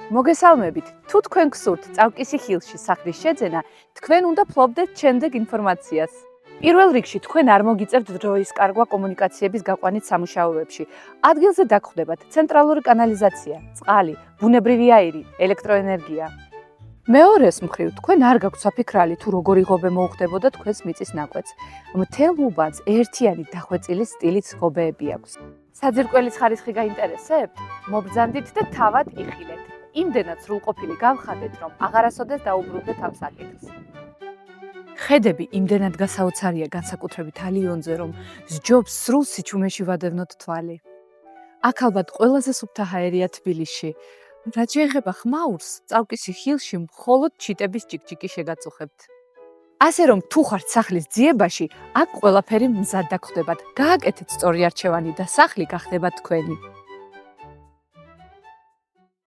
მოგესალმებით. თუ თქვენ გსურთ წავკისი ხილში სახლის შეძენა, თქვენ უნდა ფლობდეთ შემდეგ ინფორმაციას. პირველ რიგში თქვენ არ მოგიწევთ დროის კარგვა კომუნიკაციების გაყვანით სამუშაოებში. ადგილზე დაგხვდებათ ცენტრალური კანალიზაცია, წყალი, ბუნებრივი აირი, ელექტროენერგია. მეორეს მხრივ, თქვენ არ გაქვთ საფიქრალი თუ როგორი ღობე მოუხდებოდა თქვენს მიწის ნაკვეთს. მთელ უბანს ერთიანი დახვეწილი სტილით ღობეები აქვს. საძირკველის ხარისხი გაინტერესებთ? მობრძანდით და თავად იხილეთ. იმდენად სრულყოფილი გავხადეთ, რომ აღარასოდეს დაუბრუნდეთ ამ საკითხს. ხედები იმდენად გასაოცარია განსაკუთრებით ალიონზე, რომ სჯობს სრულ სიჩუმეში ვადევნოთ თვალი. აქ ალბათ ყველაზე სუფთა ჰაერია თბილისში. რაც შეეხება ხმაურს, წავკისი ხილში მხოლოდ ჩიტების ჭიკჭიკი შეგაწუხებთ. ასე რომ თუ ხართ სახლის ძიებაში, აქ ყველაფერი მზად დაგხვდებათ. გააკეთეთ სწორი არჩევანი და სახლი გახდება თქვენი.